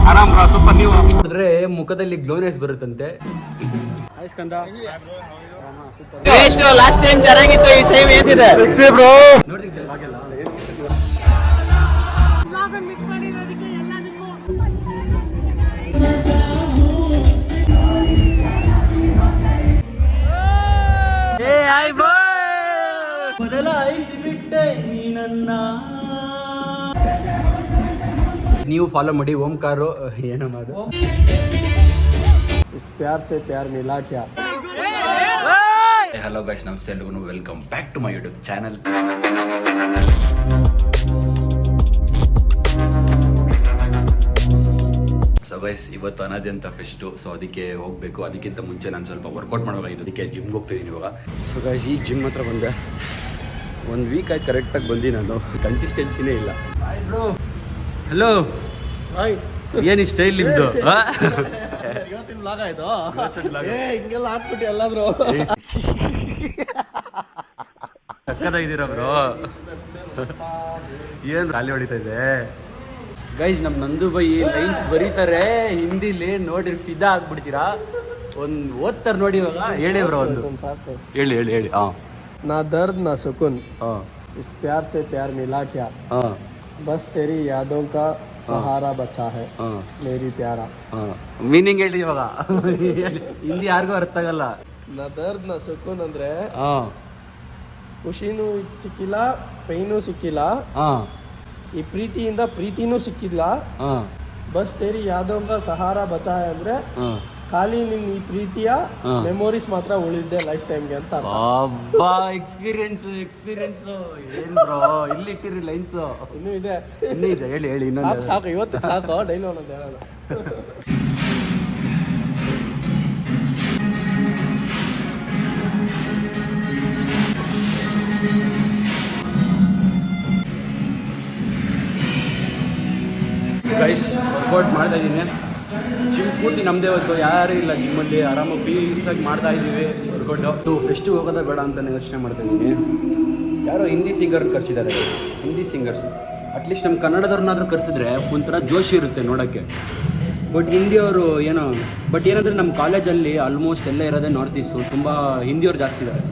ಆರಾಮ್ ಸ್ವಲ್ಪ ನೀವು ನೋಡಿದ್ರೆ ಮುಖದಲ್ಲಿ ಗ್ಲೋನೆಸ್ ಬರುತ್ತಂತೆ. ಲಾಸ್ಟ್ ಟೈಮ್ ಚೆನ್ನಾಗಿತ್ತು, ಈ ಸೇಮ್ ಏನಿದೆ ಬ್ರೋ. ನೀವು ಫಾಲೋ ಮಾಡಿ ಓಂಕಾರು ಏನೋ ಮಾಡು. ಪ್ಯಾರ್ ಸೆ ಪ್ಯಾರ್ ಮಿಲಾ ಕ್ಯಾ. ಹಲೋ ಗೈಸ್, ನಮಸ್ತೆ ಎಲ್ರಿಗೂ, welcome back to my YouTube channel. So guys, ಇವತ್ತು ಅನಾದಿ ಅಂತ ಫೆಸ್ಟು, ಸೊ ಅದಕ್ಕೆ ಹೋಗಬೇಕು. ಅದಕ್ಕಿಂತ ಮುಂಚೆ ನಾನು ಸ್ವಲ್ಪ ವರ್ಕೌಟ್ ಮಾಡಬೇಕಾಗಿತ್ತು, ಅದಕ್ಕೆ ಜಿಮ್ಗೆ ಹೋಗ್ತಿದ್ದೀನಿ ಇವಾಗ. ಸೊ ಗೈಸ್, ಈ ಜಿಮ್ ಹತ್ರ ಬಂದೆ. ಒಂದು ವೀಕ್ ಆಯ್ತು ಕರೆಕ್ಟಾಗಿ ಬಂದು, ನಾನು ಕನ್ಸಿಸ್ಟೆನ್ಸಿನೇ ಇಲ್ಲ. ಹಲೋ, ಏನು ಸ್ಟೈಲ್ ನಿಮ್ಮದು? ಇವತ್ತಿನ ಬ್ಲಾಗ್ ಆಯ್ತು, ಹಿಂಗೆಲ್ಲ ಹಾಕ್ಬಿಟ್ಟು ಎಲ್ಲಾದ್ರು ಸಕ್ಕತ್ತಾಗಿದ್ದೀರಾ ಬ್ರೋ. ಏನು ಖಾಲಿ ಹೊಡಿತಾ ಇದೆ ಗೈಸ್. ನಮ್ಮ ನಂದು ಬೈ ಲೈನ್ಸ್ ಬರೀತಾರೆ ಹಿಂದಿಲಿ, ನೋಡಿ ಫಿದಾ ಆಗ್ಬಿಡ್ತೀರಾ. ಒಂದು ಓದ್ತಾರೆ ನೋಡಿ ಇವಾಗ. ಹೇಳಿ ಬ್ರೋ, ಒಂದು ಸಾಕು. ಹೇಳಿ ಹೇಳಿ ಹೇಳಿ. ಹಾಂ. ನಾ ದರ್ದ್ ನಾ ಸುಕೂನ್, ಹಾಂ. इस प्यार से प्यार मिला क्या, ಹಾಂ. बस तेरी यादों का सहारा बचा है मेरी प्यारा. ಹಾಂ, ಮೀನಿಂಗ್ ಹೇಳಿ ಇವಾಗ. ಹಿಂದಿ ಯಾರಿಗೂ ಅರ್ಥ ಆಗಲ್ಲ. ನಾ ದರ್ದ್ ನಾ ಸುಕೂನ್ ಅಂದ್ರೆ ಹಾಂ, ಖುಷಿನೂ ಸಿಕ್ಕಿಲ್ಲ, ಪೈನೂ ಸಿಕ್ಕಿಲ್ಲ, ಹಾಂ, ಈ ಪ್ರೀತಿಯಿಂದ ಪ್ರೀತಿನೂ ಸಿಕ್ಕಿಲ್ಲ. ಹಾಂ, ಬಸ್ ತೇರಿ ಯಾದೋಂಗ ಸಹಾರ ಬಚಾಯ ಅಂದ್ರೆ ಹಾಂ. ಖಾಲಿ ನಿನ್ನ ಈ ಪ್ರೀತಿಯ ಮೆಮೊರೀಸ್ ಮಾತ್ರ ಉಳಿದಿದೆ ಲೈಫ್ ಟೈಮ್ಗೆ ಅಂತ. ಅಬ್ಬಾ, ಎಕ್ಸ್ಪೀರಿಯನ್ಸ್ ಏನ್ ಬ್ರೋ, ಇಲ್ಲಿ ಇಟ್ಟಿರಿ ಲೈನ್ಸ್. ಇನ್ನೂ ಇದೆ, ಇನ್ನೂ ಇದೆ, ಹೇಳಿ ಹೇಳಿ. ಸಾಕು ಇನ್ನೊಂದು ಸಾಕು, ಇವತ್ತು ಸಾಕು, ಡೈಲಿ ಒಂದೊಂದು ಹೇಳೋಣ. ಗೈಸ್, ವರ್ಕೌಟ್ ಮಾಡ್ತಾ ಇದ್ದೀನಿ. ಜಿಮ್ ಪೂರ್ತಿ ನಮ್ಮದೇ ಇವತ್ತು, ಯಾರೂ ಇಲ್ಲ ಜಿಮ್ಮಲ್ಲಿ. ಆರಾಮಾಗಿ ಪೀಸಾಗಿ ಮಾಡ್ತಾ ಇದ್ದೀವಿ ವರ್ಕೌಟು. ಫೆಸ್ಟಿಗೆ ಹೋಗೋದೇ ಬೇಡ ಅಂತ ಯೋಚನೆ ಮಾಡ್ತಾ ಇದ್ದೀನಿ. ಯಾರೋ ಹಿಂದಿ ಸಿಂಗರ್ ಕರ್ಸಿದ್ದಾರೆ, ಹಿಂದಿ ಸಿಂಗರ್ಸ್. ಅಟ್ಲೀಸ್ಟ್ ನಮ್ಮ ಕನ್ನಡದವ್ರನ್ನಾದ್ರೂ ಕರೆಸಿದ್ರೆ ಒಂಥರ ಜೋಶ್ ಇರುತ್ತೆ ನೋಡೋಕ್ಕೆ. ಬಟ್ ಹಿಂದಿಯವರು ಏನೋ, ಬಟ್ ಏನಂದರೆ ನಮ್ಮ ಕಾಲೇಜಲ್ಲಿ ಆಲ್ಮೋಸ್ಟ್ ಎಲ್ಲ ಇರೋದೇ ನಾರ್ತ್ ಈಸ್ಟು, ತುಂಬ ಹಿಂದಿಯವ್ರು ಜಾಸ್ತಿ ಇದ್ದಾರೆ.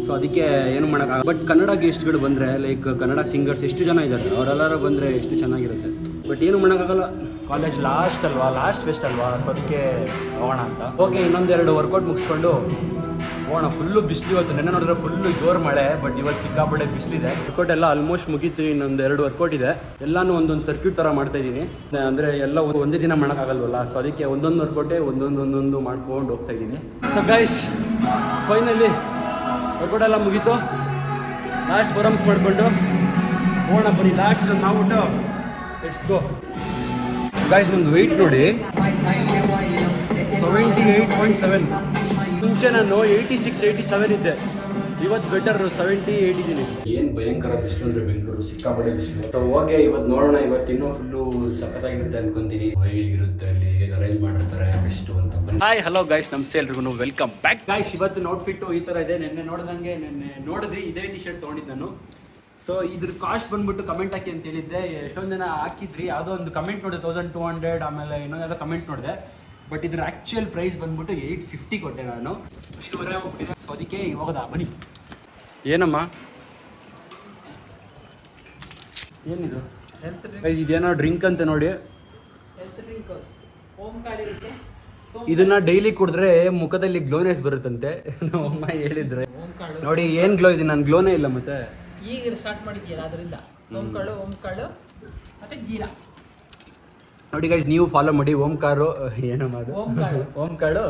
ಸೊ ಅದಕ್ಕೆ ಏನು ಮಾಡೋಕ್ಕಾಗ. ಬಟ್ ಕನ್ನಡ ಗೆಸ್ಟ್ಗಳು ಬಂದರೆ, ಲೈಕ್ ಕನ್ನಡ ಸಿಂಗರ್ಸ್ ಎಷ್ಟು ಜನ ಇದ್ದಾರೆ, ಅವರೆಲ್ಲರೂ ಬಂದರೆ ಎಷ್ಟು ಚೆನ್ನಾಗಿರುತ್ತೆ. ಬಟ್ ಏನು ಮಾಡೋಕ್ಕಾಗಲ್ಲ, ಕಾಲೇಜ್ ಲಾಸ್ಟ್ ಅಲ್ವಾ, ಲಾಸ್ಟ್ ಫೆಸ್ಟ್ ಅಲ್ವಾ, ಸೊ ಅದಕ್ಕೆ ಹೋಗೋಣ ಅಂತ. ಓಕೆ, ಇನ್ನೊಂದೆರಡು ವರ್ಕೌಟ್ ಮುಗಿಸ್ಕೊಂಡು ಹೋಗೋಣ. ಫುಲ್ಲು ಬಿಸಿಲು ಇವತ್ತು. ನೆನ್ನೆ ನೋಡಿದ್ರೆ ಫುಲ್ಲು ಜೋರು ಮಳೆ, ಬಟ್ ಇವತ್ತು ಸಿಕ್ಕಾಪಟ್ಟೆ ಬಿಸಿಲಿದೆ. ವರ್ಕೌಟ್ ಎಲ್ಲ ಆಲ್ಮೋಸ್ಟ್ ಮುಗೀತು. ಇನ್ನೊಂದು ವರ್ಕೌಟ್ ಇದೆ. ಎಲ್ಲನೂ ಒಂದೊಂದು ಸರ್ಕ್ಯೂಟ್ ಥರ ಮಾಡ್ತಾಯಿದ್ದೀನಿ. ಅಂದರೆ ಎಲ್ಲ ಒಂದೇ ದಿನ ಮಾಡೋಕ್ಕಾಗಲ್ವಲ್ಲ, ಸೊ ಅದಕ್ಕೆ ಒಂದೊಂದು ವರ್ಕೌಟೇ ಒಂದೊಂದು ಮಾಡ್ಕೊಂಡು ಹೋಗ್ತಾ ಇದ್ದೀನಿ. ಸೊ ಗೈಸ್, ಫೈನಲಿ ವರ್ಕೌಟ್ ಎಲ್ಲ ಮುಗೀತು. ಲಾಸ್ಟ್ ಫೋರಮ್ಸ್ ಮಾಡಿಕೊಂಡು ಹೋಗೋಣ ಬನ್ನಿ. ಲಾಸ್ಟ್ ಮಾಡ್ಬಿಟ್ಟು ಲೆಟ್ಸ್ ಗೋ. ಗೈಸ್, ನಮ್ದು ವೆಯ್ಟ್ ನೋಡಿ, 78.7. ಮುಂಚೆ ನಾನು 86, 87 ಇದ್ದೆ. ಇವತ್ತು ಬೆಟರ್ 78 ಇದ್ದೀನಿ. ಏನು ಭಯಂಕರ ಬಿಸಿಲು ಅಂದರೆ ಬೆಂಗಳೂರು, ಸಿಕ್ಕಾಪಟ್ಟೆ ಬಿಸಿಲು. ಸೊ ಓಕೆ, ಇವತ್ತು ನೋಡೋಣ. ಇವತ್ತು ಇನ್ನೂ ಫುಲ್ಲು ಸಖತ್ತಾಗಿರುತ್ತೆ ಅನ್ಕೊಂತೀನಿ. ಹೇಗಿರುತ್ತೆ ಅಲ್ಲಿ, ಹೇಗೆ ಅರೇಂಜ್ ಮಾಡಿರ್ತಾರೆ ಬೆಸ್ಟು ಅಂತ. ಹಾಯ್, ಹಲೋ ಗೈಸ್, ನಮಸ್ತೆ ಎಲ್ರಿಗೂ, ವೆಲ್ಕಮ್ ಬ್ಯಾಕ್. ಗೈಸ್, ಇವತ್ತಿನ ಔಟ್ಫಿಟ್ಟು ಈ ಥರ ಇದೆ. ನೆನ್ನೆ ನೋಡಿದ್ರಿ, ಇದೇ ಟಿ ಶರ್ಟ್ ತೊಗೊಂಡಿದ್ದು ನಾನು. ಸೊ ಇದ್ರ ಕಾಸ್ಟ್ ಬಂದ್ಬಿಟ್ಟು ಕಮೆಂಟ್ ಹಾಕಿ ಅಂತ ಹೇಳಿದ್ದೆ. ಎಷ್ಟೊಂದು ಜನ ಹಾಕಿದ್ರಿ. ಯಾವುದೋ ಒಂದು ಕಮೆಂಟ್ ನೋಡಿದೆ 1200, ಆಮೇಲೆ ಇನ್ನೊಂದು ಯಾವುದೋ ಕಮೆಂಟ್ ನೋಡಿದೆ. ಬಟ್ ಇದ್ರ ಆ್ಯಕ್ಚುಯಲ್ ಪ್ರೈಸ್ ಬಂದ್ಬಿಟ್ಟು 850 ಕೊಟ್ಟೆ ನಾನು. 5.5 ಹೋಗ್ಬಿಟ್ಟಿದೆ. ಸೊ ಅದಕ್ಕೆ ಇವಾಗದ ಬನ್ನಿ. ಏನಮ್ಮ ಏನಿದು ಗೈಸ್? ಇದೇನೋ ಡ್ರಿಂಕ್ ಅಂತ ನೋಡಿ. ಇದನ್ನ ಡೈಲಿ ಕುಡಿದ್ರೆ ಮುಖದಲ್ಲಿ ಗ್ಲೋನೆಸ್ ಬರುತ್ತಂತೆ. ನಮ್ಮಮ್ಮ ಹೇಳಿದ್ರೆ ನೋಡಿ. ಏನು ಗ್ಲೋ ಇದೆ? ನಾನು ಗ್ಲೋನೇ ಇಲ್ಲ. ಮತ್ತೆ ಈಗ ಸ್ಟಾರ್ಟ್ ಮಾಡಿದ್ಯಲ್ಲ, ಅದರಿಂದ ಸೋಂಕಾಳು, ಓಂಕಾಳು ಮತ್ತೆ ಜೀರಾ ನೋಡಿ ಗೈಸ್, ನೀವು ಫಾಲೋ ಮಾಡಿ. ಓಂಕಾರು ಏನೋ ಮಾಡು, ಓಂಕಾಳು,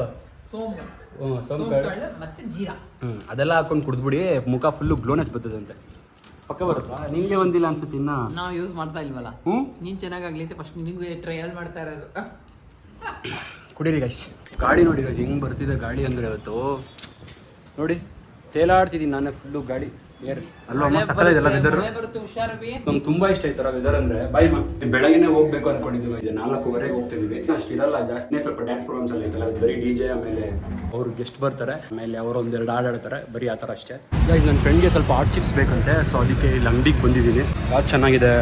ಸೋಂಕಾಳು ಮತ್ತೆ ಜೀರಾ, ಅದೆಲ್ಲ ಹಾಕೊಂಡು ಕುಡಿದ್ಬಿಡಿ. ಮುಖ ಫುಲ್ಲು ಗ್ಲೋನೆಸ್ ಬರ್ತದಂತೆ. ಪಕ್ಕ ಬರುತ್ತಾ? ನಿಮಗೆ ಒಂದಿಲ್ಲ ಅನ್ಸುತ್ತೆ. ಇನ್ನ ನಾವು ಯೂಸ್ ಮಾಡ್ತಾ ಇಲ್ವಲ್ಲ. ನೀನ್ ಚೆನ್ನಾಗಾಗ್ಲಿ ಅಂತ ಫಸ್ಟ್ ನಿನಗೆ ಟ್ರಯಲ್ ಮಾಡ್ತಾ ಇರೋದು. ಕುಡೀರಿ ಗೈಸ್. ಗಾಡಿ ನೋಡಿ ಗೈಸ್, ಹೆಂಗೆ ಬರ್ತಿದೆ ಗಾಡಿ ಅಂದರೆ ಇವತ್ತು. ನೋಡಿ, ತೇಲಾಡ್ತಿದ್ದೀನಿ ನಾನೇ ಫುಲ್ಲು ಗಾಡಿ. ಅಲ್ವಾ, ಸಕ್ಕತ್ತಾಗಿದೆಲ್ಲ ವೆದರ್. ನಮ್ಗೆ ತುಂಬಾ ಇಷ್ಟ ಆಯ್ತಾರ ವೆದರ್ ಅಂದ್ರೆ. ಬಾಯ್ ಬೆಳಗ್ಗೆನೆ ಹೋಗ್ಬೇಕು ಅನ್ಕೊಂಡಿದ್ವಿ. ಇದು 4:15 ಹೋಗ್ತಿದ್ವಿ. ಅಷ್ಟು ಇರಲ್ಲ ಜಾಸ್ತಿ. ಸ್ವಲ್ಪ ಡ್ಯಾನ್ಸ್ ಪ್ರೋಗ್ರಾಮ್ಸ್ ಎಲ್ಲ ಐತಲ್ಲ, ಬರೀ DJ, ಆಮೇಲೆ ಅವ್ರು ಗೆಸ್ಟ್ ಬರ್ತಾರೆ, ಆಮೇಲೆ ಅವರು ಒಂದೆರಡು ಆಡ್ತಾರೆ, ಬರೀ ಆ ಥರ ಅಷ್ಟೇ. ಈಗ ನನ್ನ ಫ್ರೆಂಡ್ಗೆ ಸ್ವಲ್ಪ ಹಾಟ್ ಚಿಪ್ಸ್ ಬೇಕಂತೆ. ಸೊ ಅದಕ್ಕೆ ಇಲ್ಲಿ ಅಂಗಡಿಗೆ ಬಂದಿದ್ದೀನಿ. ಯಾವ್ದು ಚೆನ್ನಾಗಿದೆ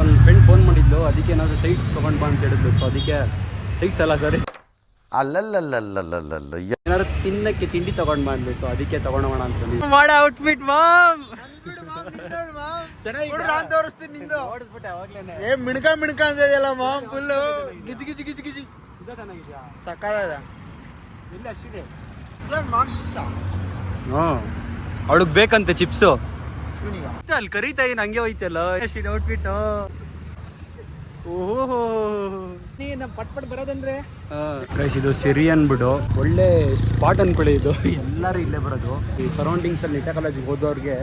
ನನ್ನ ಫ್ರೆಂಡ್ ಫೋನ್ ಮಾಡಿದ್ದು, ಅದಕ್ಕೆ ಏನಾದರೂ ಸೈಟ್ಸ್ ತೊಗೊಂಡು ಬಾ ಅಂತ ಹೇಳಿದ್ಲು. ಸೊ ಅದಕ್ಕೆ ಸೈಟ್ಸ್ ಅಲ್ಲ ಸರಿ, ಅಲ್ಲಲ್ಲಲ್ಲಲ್ಲಲ್ಲಲ್ಲ ಏನಾದ್ರು ತಿನ್ನಕ್ಕೆ ತಿಂಡಿ ತಗೊಂಡ್ ಬಂದ್ವಿ. ಸೊ ಅದಕ್ಕೆ ತಗೊಂಡೋಣ ಅಂತ ಮಾಡ ಔಟ್ಫಿಟ್ ಮಾಮ್ ತೋರಿಸ್ತೀನಿ ನಿಂದು ಏ ಮಿಣ್ಕ ಅಂದಿದೆಯಲ್ಲ ಮಾಮ್ ಫುಲ್ಲು ಗಿಜಿ ಗಿಜಿ ಗಿಜಿ ಗಿಜಿ ಸಕ್ಕದ ಇಲ್ಲ ಅಷ್ಟಿದೆ. ಮಾಮ್ ಹ್ಞೂ ಅವಳಿಗೆ ಬೇಕಂತೆ ಚಿಪ್ಸು. ಅಲ್ಲಿ ಕರೀತಾ ಇದ್ದೀನಿ, ಹಂಗೆ ಹೋಯ್ತಲ್ಲ ಎಷ್ಟಿದೆ ಔಟ್ಫಿಟ್. ಓಹೋ ನಮ್ಮ ಪಟ್ ಬರೋದಂದ್ರೆ ಗೈಸ್, ಇದು ಸಿರಿ ಅಂದ್ಬಿಟ್ಟು ಒಳ್ಳೆ ಸ್ಪಾಟ್ ಅನ್ಕೊಳ್ಳಿ. ಇದು ಎಲ್ಲರೂ ಇಲ್ಲೇ ಬರೋದು. ಈ ಸರೌಂಡಿಂಗ್ಸ್ ಅಲ್ಲಿ ನಿಟಾ ಕಾಲೇಜಿಗೆ ಹೋದವ್ರಿಗೆ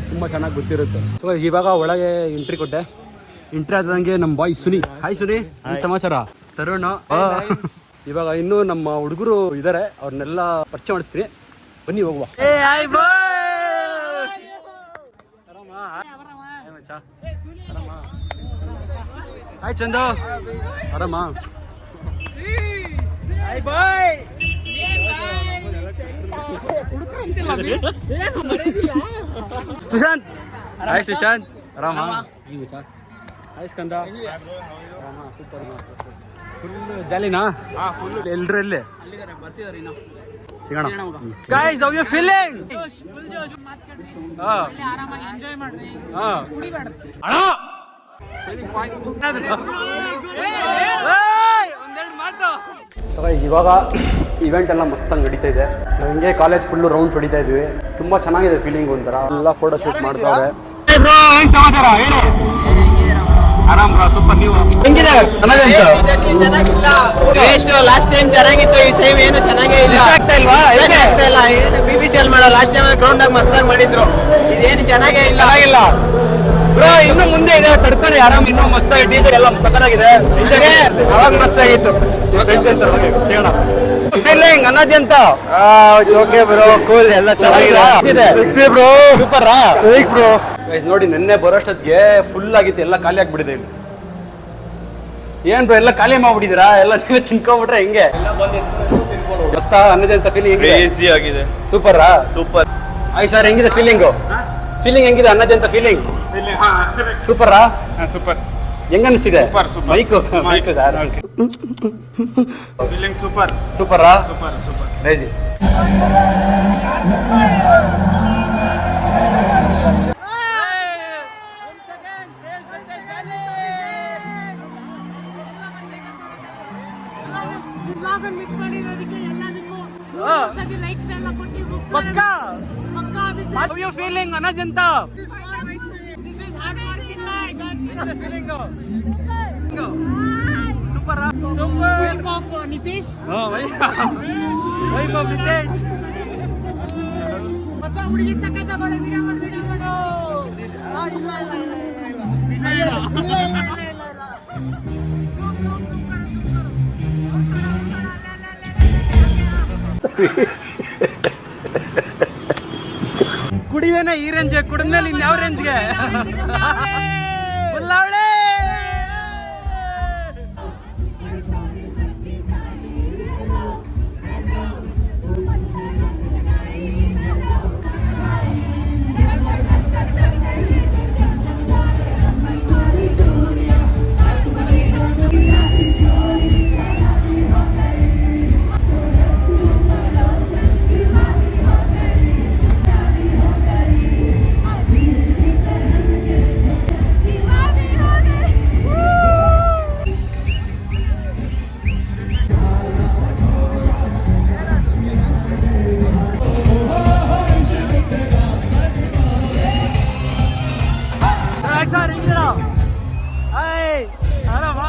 ತುಂಬ ಚೆನ್ನಾಗಿ ಗೊತ್ತಿರುತ್ತೆ. ಸೊ ಇವಾಗ ಒಳಗೆ ಎಂಟ್ರಿ ಕೊಟ್ಟೆ. ಎಂಟ್ರಿ ಆದಂಗೆ ನಮ್ಮ ಬಾಯ್ ಸುನಿ. ಹಾಯ್ ಸುನಿ, ಏನ್ ಸಮಾಚಾರ? ತರುಣ್. ಇವಾಗ ಇನ್ನೂ ನಮ್ಮ ಹುಡುಗರು ಇದ್ದಾರೆ, ಅವ್ರನ್ನೆಲ್ಲ ಪರಿಚಯ ಮಾಡಿಸ್ತೀನಿ, ಬನ್ನಿ ಹೋಗುವ. ಹಾಯ್ ಚಂದು, ಆರಾಮ? ಸುಶಾಂತ್. ಹಾಯ್ ಸುಶಾಂತ್, ಆರಾಮ? ಹಾಯ್ ಸ್ಕಂದ, ಆರಾಮ? ಸೂಪರ್. ಫುಲ್ ಜಾಲಿನಾ? ಎಲ್ರು ಎಲ್ಲಿ ಸಿಗೋಣ. Guys, how you feeling? ಆರಾಮಾಗಿ ಎಂಜಾಯ್ ಮಾಡ್ರಿ, ಕುಡಿಬೇಡ್ರಿ. ಇವಾಗ ಇವೆಂಟ್ ಎಲ್ಲ ಮಸ್ತಾಗಿ ನಡೀತಾ ಇದೆ. ನಾವು ಹಿಂಗೆ ಕಾಲೇಜ್ ಫುಲ್ಲು ರೌಂಡ್ಸ್ ಹೊಡಿತಾ ಇದ್ವಿ. ತುಂಬ ಚೆನ್ನಾಗಿದೆ ಫೀಲಿಂಗ್. ಒಂಥರ ಎಲ್ಲ ಫೋಟೋ ಶೂಟ್ ಮಾಡ್ತಾವೆ. ಆರಾಮ್ ಬ್ರೋ, ಸೂಪರ್. ನೀವು ಹೆಂಗಿದೆ? ಲಾಸ್ಟ್ ಟೈಮ್ ಚೆನ್ನಾಗಿತ್ತು, ಈ ಸೇಮ್ ಏನು ಚೆನ್ನಾಗೇ ಇಲ್ಲ. ಆಗ್ತಾ ಇಲ್ವಾ? BBC ಅಲ್ಲಿ ಮಾಡೋ ಲಾಸ್ಟ್ ಟೈಮ್ ಗ್ರೌಂಡ್ ಆಗಿ ಮಸ್ತಾಗಿ ಮಾಡಿದ್ರು. ಇದೇನು ಚೆನ್ನಾಗೇ ಇಲ್ಲ ಬ್ರೋ. ಇನ್ನು ಮುಂದೆ ಇದೆ, ತಡ್ಕೊಳ್ಳಿ ಆರಾಮ್. ಇನ್ನೂ ಮಸ್ತಾಗಿ ಟೀಚರ್ ಎಲ್ಲ ಸಕ್ಕತ್ತಾಗಿದೆ. ಅವಾಗ ಮಸ್ತಾಗಿತ್ತು. ಫೀಲಿಂಗ್ ಅನ್ನೋದೆಂತ? ಓಕೆ ಬ್ರೋ, ಕೂಲ್, ಎಲ್ಲ ಚೆನ್ನಾಗಿದೆ ಬ್ರೋ. Super bro. ಗೈಸ್ ನೋಡಿ, ನಿನ್ನೆ ಬರೋಷ್ಟೊತ್ತಿಗೆ ಫುಲ್ ಆಗಿತ್ತು, ಎಲ್ಲ ಖಾಲಿ ಆಗ್ಬಿಟ್ಟಿದೆ ಇಲ್ಲಿ. ಏನ್ ಬ್ರೋ ಎಲ್ಲ ಖಾಲಿ ಮಾಡ್ಬಿಟ್ಟಿದ್ದೀರಾ? ಎಲ್ಲ ನೀವೇ ತಿನ್ಕೊಂಡ್ಬಿಟ್ರೆ ಹೆಂಗೆ? ಮಸ್ತ ಅನ್ನೋದೆಂತ ಫೀಲಿಂಗ್ ಆಗಿದೆ. Super super. ಆಯ್ ಸರ್, ಹೆಂಗಿದೆ ಫೀಲಿಂಗು? ಫೀಲಿಂಗ್ ಹೆಂಗಿದೆ ಅನ್ನೋದೆಂತ ಫೀಲಿಂಗ್? Super super. ಹೆಂಗ ಅನಿಸಿದೆ? Mic sir, feeling super. ಸೂಪರಾ? ಸೂಪರ್ ರೇಜಿ. How you feeling? ಅನ್ನೋದೆಂತ? Super super. ನಿತೀಶ್ ನಿತೀಶ್ ಹುಡುಗಿ ಸಖತ್ ವಿಡಿಯೋ ಮಾಡು. ಕುಡಿಯೋಣ ಈ ರೇಂಜ್, ಕುಡಿದ್ಮೇಲೆ ಇನ್ಯಾವ ರೇಂಜ್ಗೆ? ಉಳ್ಳಾವಳೆ. ಸರ್ ಹೆಂಗಿದ್ದೀರಾ? ಹಾಯ್, ಆರಾಮ?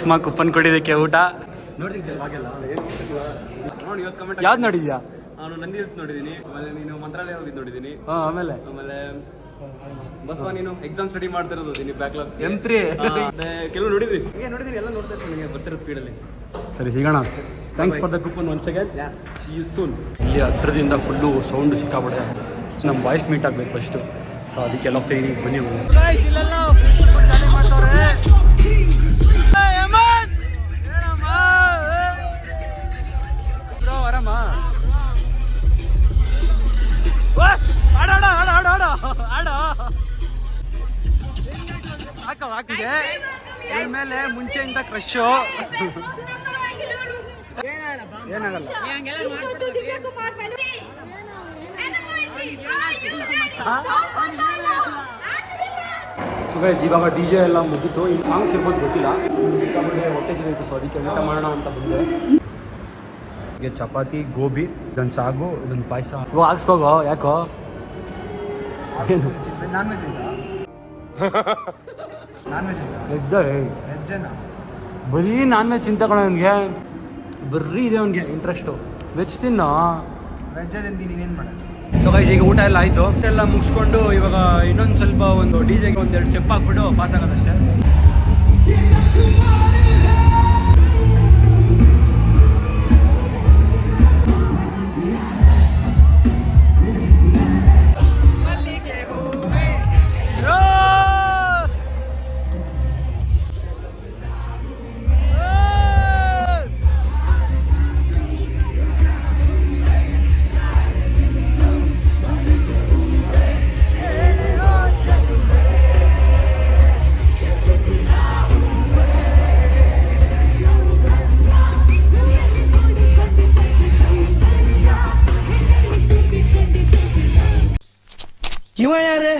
ಮಾ ಕುಪ್ಪನ್ ಕೊಡಿದಕ್ಕೆ ಊಟ ನೋಡಿದ್ದೆ ನೋಡಿ ಇವತ್ತು ಕಮೆಂಟ್ ಯಾವ್ದು ನೋಡಿದ್ಯಾ? ನಾನು ನಂದಿ ಹಿಲ್ಸ್ ನೋಡಿದ್ದೀನಿ, ಆಮೇಲೆ ನೀನು ಮಂತ್ರಾಲಯ ಹೋಗಿದ್ದು ನೋಡಿದ್ದೀನಿ, ಆಮೇಲೆ ಬಸವ ನೀನು ಎಕ್ಸಾಮ್ ಸ್ಟಡಿ ಮಾಡ್ತಿರೋದು ನೀನು ಬ್ಯಾಕ್ಲಾಗ್ಸ್ M3 ಕೆಲವು ನೋಡಿದ್ವಿ, ನೋಡಿದ್ದೀನಿ ಎಲ್ಲ ನೋಡ್ತಾ ಇರ್ತೀನಿ ಬರ್ತಿರೋ ಫೀಡಲ್ಲಿ. ಸರಿ ಸಿಗೋಣ. Thanks for the coupon once again. See you soon. ಇಲ್ಲಿ ಹತ್ರದಿಂದ ಫುಲ್ಲು ಸೌಂಡ್ ಸಿಕ್ಕಾಬಿಡೆ, ನಮ್ಮ ವಾಯ್ಸ್ ಮೀಟ್ ಆಗಬೇಕು ಫಸ್ಟು, ಸೊ ಅದಕ್ಕೆಲ್ಲ ಹೋಗ್ತಾಯಿದ್ದೀನಿ. ಬನ್ನಿ ಆರಾಮ ಹಾಕಿದೆ ಮೇಲೆ ಮುಂಚೆಯಿಂದ ಕ್ರಶು ಏನಾಗಲ್ಲ. ಸೊ ಗೈಸ್ ಇವಾಗ DJ ಎಲ್ಲ ಮುಗಿತು, ಈ ಸಾಂಗ್ಸ್ ಇರ್ಬೋದು ಗೊತ್ತಿಲ್ಲ, ಹೊಟ್ಟೆ ಸಿಗೋಯ್ತು, ಸೊ ಅದಕ್ಕೆ ಊಟ ಮಾಡೋಣ ಅಂತ ಬಂದೆ. ಹೀಗೆ ಚಪಾತಿ, ಗೋಬಿ, ಇದೊಂದು ಸಾಗು, ಇದೊಂದು ಪಾಯಸ. ಇವಾಗ ಹಾಕ್ಸ್ಕೋಗೋ, ಯಾಕೋ ನಾನ್ ವೆಜ್ ವೆಜ್ಜೇನಾ? ಬರೀ ನಾನ್ ವೆಜ್ ತಿಂತ ಕಣ ಅವನಿಗೆ, ಬರೀ ಇದೆ ಅವನಿಗೆ ಇಂಟ್ರೆಸ್ಟು. ವೆಜ್ ತಿನ್ನೋ, ವೆಜ್ ತಿಂತೀನಿ, ಇನ್ನೇನು ಮಾಡೋದು. ಸೊ ಗೈಸ್ ಈಗ ಊಟ ಎಲ್ಲ ಆಯಿತು, ಎಲ್ಲ ಮುಗಿಸ್ಕೊಂಡು ಇವಾಗ ಇನ್ನೊಂದು ಸ್ವಲ್ಪ ಒಂದು DJಗೆ ಒಂದೆರಡು ಸ್ಟೆಪ್ ಹಾಕ್ಬಿಟ್ಟು ಪಾಸ್ ಆಗೋದಷ್ಟೇ. ಇವ ಯಾರೇ?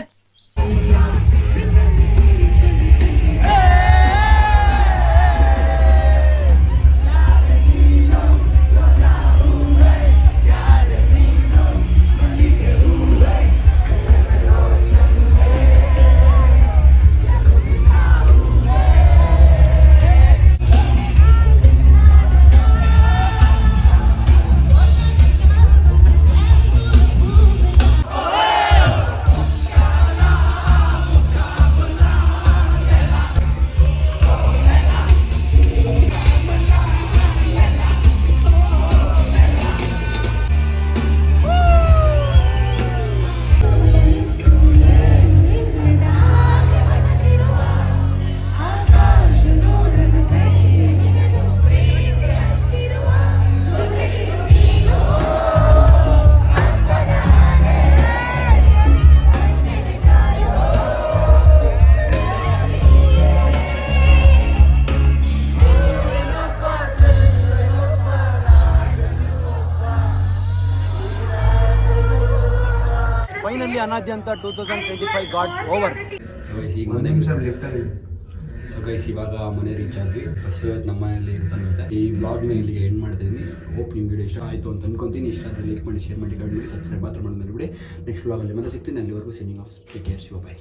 ಫೈನಲಿ ಅನಾದ್ಯಂತ 2025 ಗಾಟ್ ಓವರ್. ಸೊ ಗೈಸ್ ಇವಾಗ ಮನೆ ರೀಚ್ ಆದ್ವಿ, ಬಸ್ ಇವತ್ತು ನಮ್ಮ ಮನೆಯಲ್ಲಿ ಇರ್ತಾನಂತೆ. ಈ ಬ್ಲಾಗ್ನ ಇಲ್ಲಿಗೆ ಎಂಡ್ ಮಾಡ್ತಿದ್ದೀನಿ. ಹೋಪ್ ನಿಮ್ಗೆ ವಿಡಿಯೋ ಇಷ್ಟ ಆಯಿತು ಅಂತ ಅನ್ಕೊಂತೀನಿ. ಇಷ್ಟ ಆದರೆ ಲೈಕ್ ಮಾಡಿ, ಶೇರ್ ಮಾಡಿ, ಕಮೆಂಟ್ ಮಾಡಿ, ಸಬ್ಸ್ಕ್ರೈಬ್ ಮಾತ್ರ ಮಾಡೋದು ಬಿಡಿ. ನೆಕ್ಸ್ಟ್ ಬ್ಲಾಗಲ್ಲಿ ಮತ್ತೆ ಸಿಗ್ತೀನಿ. ಅಲ್ಲಿವರೆಗೂ signing off. Take care. Shiva ಬಾಯ್.